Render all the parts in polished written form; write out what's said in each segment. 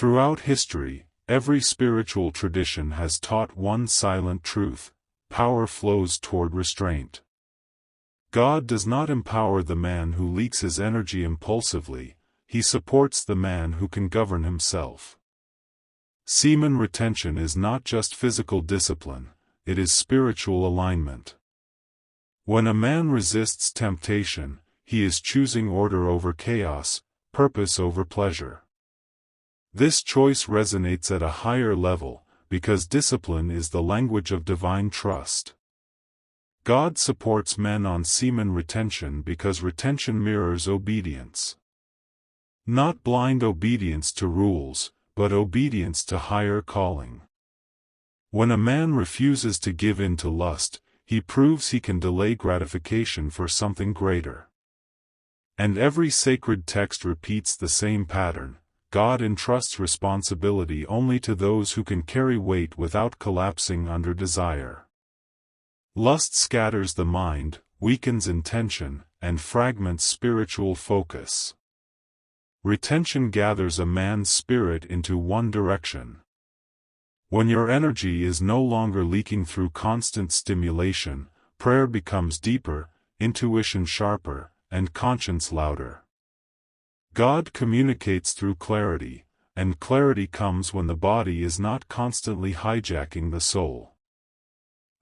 Throughout history, every spiritual tradition has taught one silent truth: power flows toward restraint. God does not empower the man who leaks his energy impulsively, he supports the man who can govern himself. Semen retention is not just physical discipline, it is spiritual alignment. When a man resists temptation, he is choosing order over chaos, purpose over pleasure. This choice resonates at a higher level, because discipline is the language of divine trust. God supports men on semen retention because retention mirrors obedience. Not blind obedience to rules, but obedience to higher calling. When a man refuses to give in to lust, he proves he can delay gratification for something greater. And every sacred text repeats the same pattern: God entrusts responsibility only to those who can carry weight without collapsing under desire. Lust scatters the mind, weakens intention, and fragments spiritual focus. Retention gathers a man's spirit into one direction. When your energy is no longer leaking through constant stimulation, prayer becomes deeper, intuition sharper, and conscience louder. God communicates through clarity, and clarity comes when the body is not constantly hijacking the soul.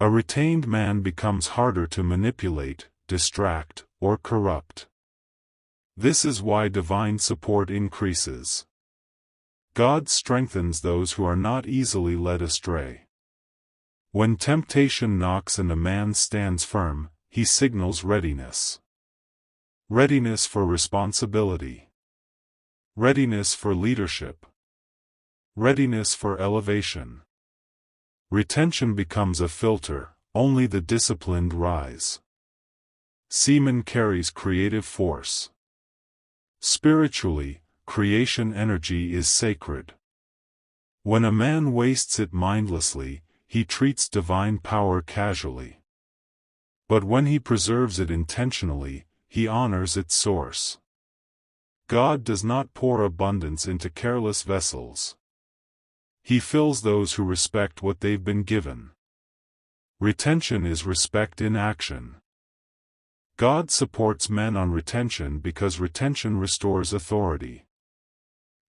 A retained man becomes harder to manipulate, distract, or corrupt. This is why divine support increases. God strengthens those who are not easily led astray. When temptation knocks and a man stands firm, he signals readiness. Readiness for responsibility. Readiness for leadership. Readiness for elevation. Retention becomes a filter, only the disciplined rise. Semen carries creative force. Spiritually, creation energy is sacred. When a man wastes it mindlessly, he treats divine power casually. But when he preserves it intentionally, he honors its source. God does not pour abundance into careless vessels. He fills those who respect what they've been given. Retention is respect in action. God supports men on retention because retention restores authority.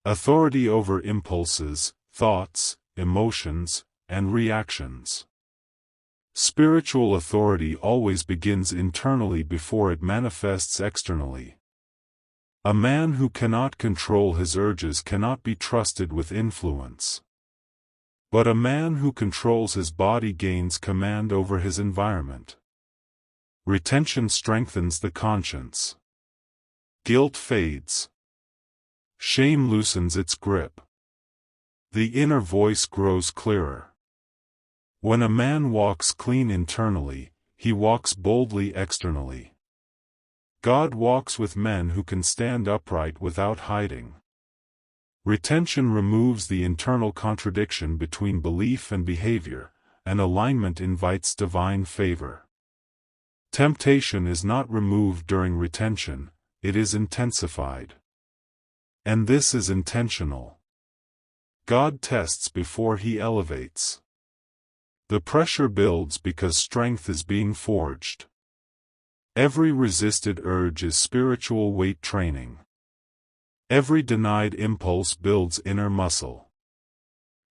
Authority over impulses, thoughts, emotions, and reactions. Spiritual authority always begins internally before it manifests externally. A man who cannot control his urges cannot be trusted with influence. But a man who controls his body gains command over his environment. Retention strengthens the conscience. Guilt fades. Shame loosens its grip. The inner voice grows clearer. When a man walks clean internally, he walks boldly externally. God walks with men who can stand upright without hiding. Retention removes the internal contradiction between belief and behavior, and alignment invites divine favor. Temptation is not removed during retention, it is intensified. And this is intentional. God tests before he elevates. The pressure builds because strength is being forged. Every resisted urge is spiritual weight training. Every denied impulse builds inner muscle.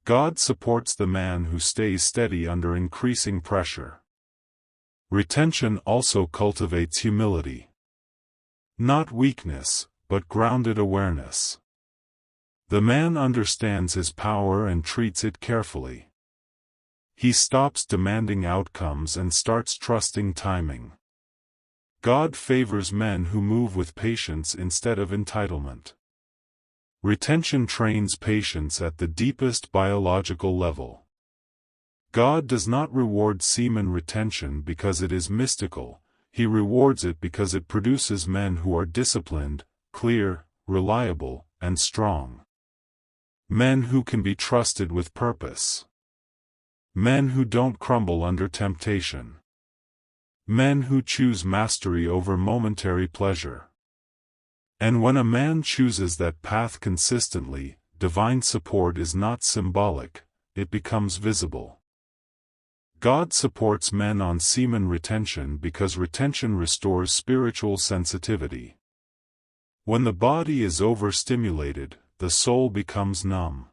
God supports the man who stays steady under increasing pressure. Retention also cultivates humility. Not weakness, but grounded awareness. The man understands his power and treats it carefully. He stops demanding outcomes and starts trusting timing. God favors men who move with patience instead of entitlement. Retention trains patience at the deepest biological level. God does not reward semen retention because it is mystical, he rewards it because it produces men who are disciplined, clear, reliable, and strong. Men who can be trusted with purpose. Men who don't crumble under temptation. Men who choose mastery over momentary pleasure. And when a man chooses that path consistently, divine support is not symbolic, it becomes visible. God supports men on semen retention because retention restores spiritual sensitivity. When the body is overstimulated, the soul becomes numb.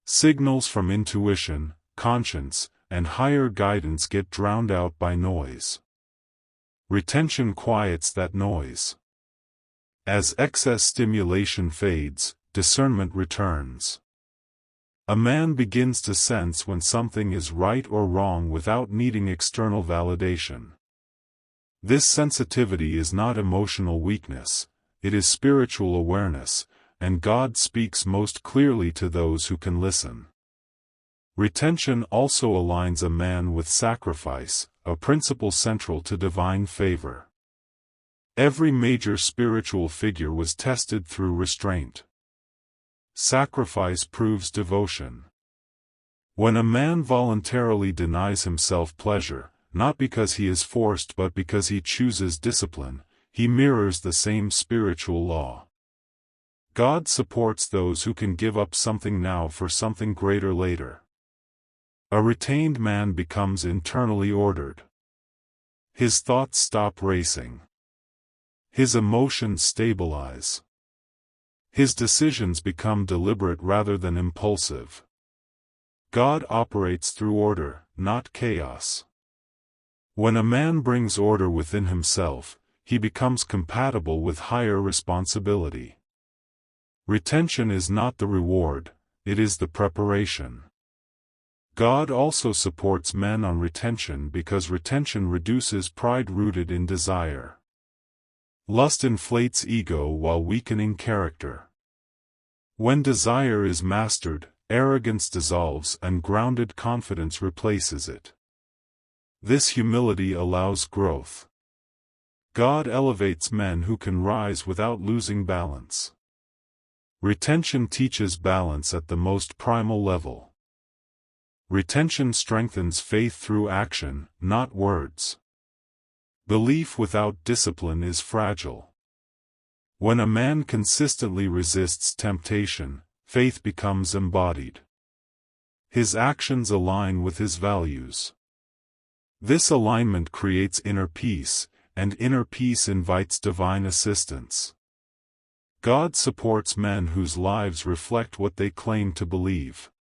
Signals from intuition, conscience, and higher guidance get drowned out by noise. Retention quiets that noise. As excess stimulation fades, discernment returns. A man begins to sense when something is right or wrong without needing external validation. This sensitivity is not emotional weakness, it is spiritual awareness, and God speaks most clearly to those who can listen. Retention also aligns a man with sacrifice, a principle central to divine favor. Every major spiritual figure was tested through restraint. Sacrifice proves devotion. When a man voluntarily denies himself pleasure, not because he is forced but because he chooses discipline, he mirrors the same spiritual law. God supports those who can give up something now for something greater later. A retained man becomes internally ordered. His thoughts stop racing. His emotions stabilize. His decisions become deliberate rather than impulsive. God operates through order, not chaos. When a man brings order within himself, he becomes compatible with higher responsibility. Retention is not the reward, it is the preparation. God also supports men on retention because retention reduces pride rooted in desire. Lust inflates ego while weakening character. When desire is mastered, arrogance dissolves and grounded confidence replaces it. This humility allows growth. God elevates men who can rise without losing balance. Retention teaches balance at the most primal level. Retention strengthens faith through action, not words. Belief without discipline is fragile. When a man consistently resists temptation, faith becomes embodied. His actions align with his values. This alignment creates inner peace, and inner peace invites divine assistance. God supports men whose lives reflect what they claim to believe.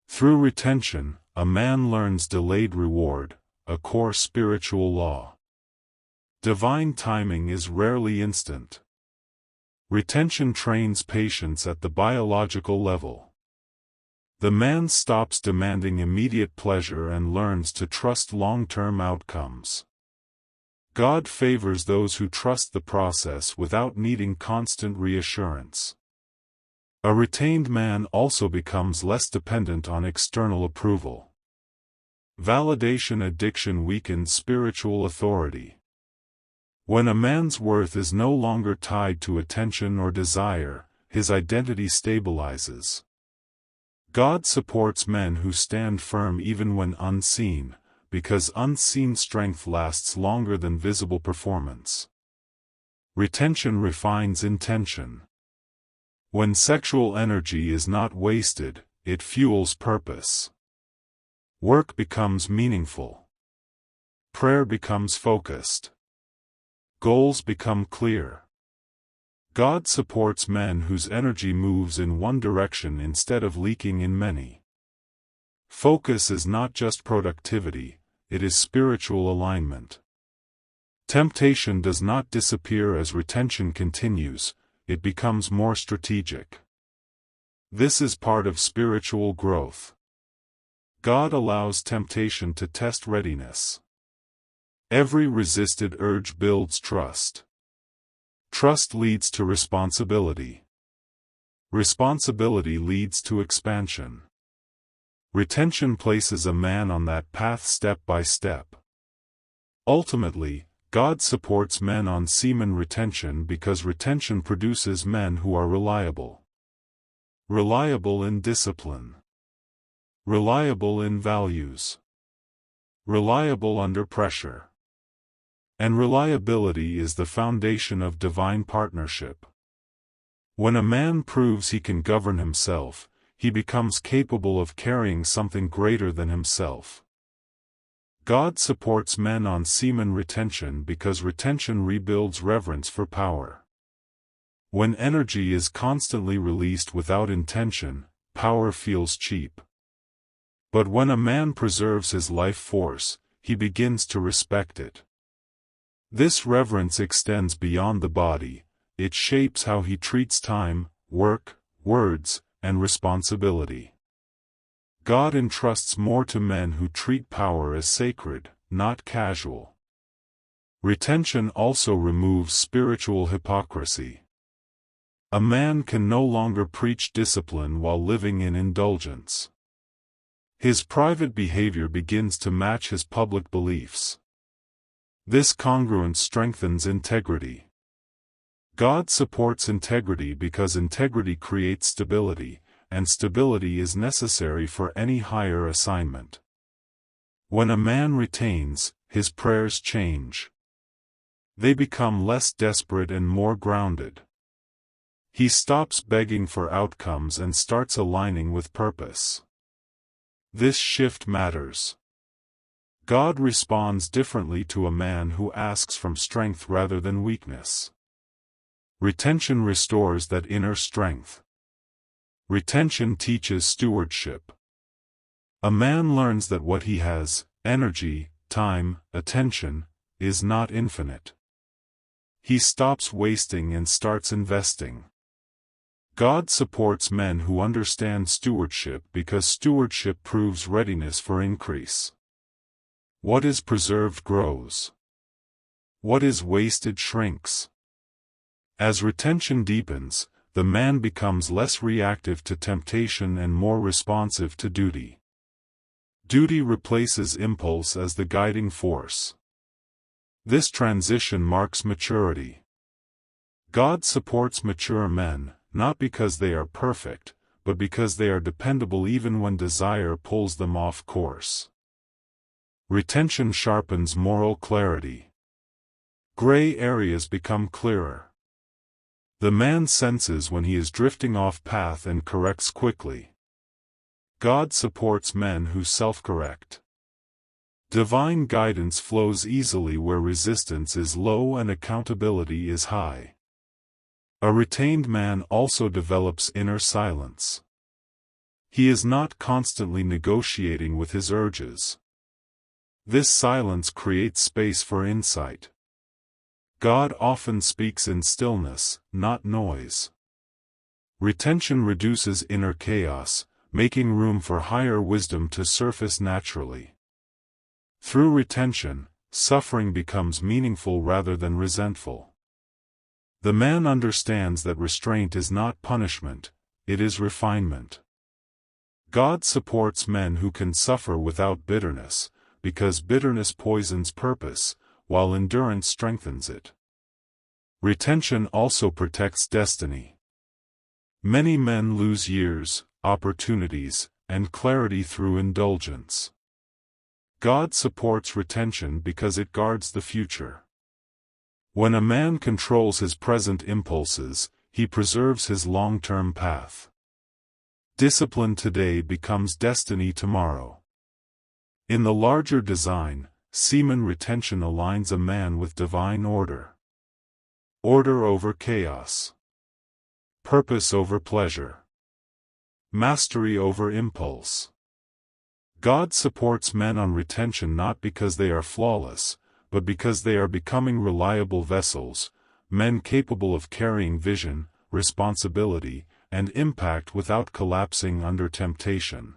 Through retention, a man learns delayed reward, a core spiritual law. Divine timing is rarely instant. Retention trains patience at the biological level. The man stops demanding immediate pleasure and learns to trust long-term outcomes. God favors those who trust the process without needing constant reassurance. A retained man also becomes less dependent on external approval. Validation addiction weakens spiritual authority. When a man's worth is no longer tied to attention or desire, his identity stabilizes. God supports men who stand firm even when unseen, because unseen strength lasts longer than visible performance. Retention refines intention. When sexual energy is not wasted, it fuels purpose. Work becomes meaningful. Prayer becomes focused. Goals become clear. God supports men whose energy moves in one direction instead of leaking in many. Focus is not just productivity, it is spiritual alignment. Temptation does not disappear as retention continues, it becomes more strategic. This is part of spiritual growth. God allows temptation to test readiness. Every resisted urge builds trust. Trust leads to responsibility. Responsibility leads to expansion. Retention places a man on that path step by step. Ultimately, God supports men on semen retention because retention produces men who are reliable. Reliable in discipline. Reliable in values. Reliable under pressure. And reliability is the foundation of divine partnership. When a man proves he can govern himself, he becomes capable of carrying something greater than himself. God supports men on semen retention because retention rebuilds reverence for power. When energy is constantly released without intention, power feels cheap. But when a man preserves his life force, he begins to respect it. This reverence extends beyond the body. It shapes how he treats time, work, words, and responsibility. God entrusts more to men who treat power as sacred, not casual. Retention also removes spiritual hypocrisy. A man can no longer preach discipline while living in indulgence. His private behavior begins to match his public beliefs. This congruence strengthens integrity. God supports integrity because integrity creates stability, and stability is necessary for any higher assignment. When a man retains, his prayers change. They become less desperate and more grounded. He stops begging for outcomes and starts aligning with purpose. This shift matters. God responds differently to a man who asks from strength rather than weakness. Retention restores that inner strength. Retention teaches stewardship. A man learns that what he has, energy, time, attention, is not infinite. He stops wasting and starts investing. God supports men who understand stewardship because stewardship proves readiness for increase. What is preserved grows. What is wasted shrinks. As retention deepens, the man becomes less reactive to temptation and more responsive to duty. Duty replaces impulse as the guiding force. This transition marks maturity. God supports mature men, not because they are perfect, but because they are dependable even when desire pulls them off course. Retention sharpens moral clarity. Gray areas become clearer. The man senses when he is drifting off path and corrects quickly. God supports men who self-correct. Divine guidance flows easily where resistance is low and accountability is high. A retained man also develops inner silence. He is not constantly negotiating with his urges. This silence creates space for insight. God often speaks in stillness, not noise. Retention reduces inner chaos, making room for higher wisdom to surface naturally. Through retention, suffering becomes meaningful rather than resentful. The man understands that restraint is not punishment, it is refinement. God supports men who can suffer without bitterness, because bitterness poisons purpose, while endurance strengthens it. Retention also protects destiny. Many men lose years, opportunities, and clarity through indulgence. God supports retention because it guards the future. When a man controls his present impulses, he preserves his long-term path. Discipline today becomes destiny tomorrow. In the larger design, semen retention aligns a man with divine order. Order over chaos. Purpose over pleasure. Mastery over impulse. God supports men on retention not because they are flawless, but because they are becoming reliable vessels, men capable of carrying vision, responsibility, and impact without collapsing under temptation.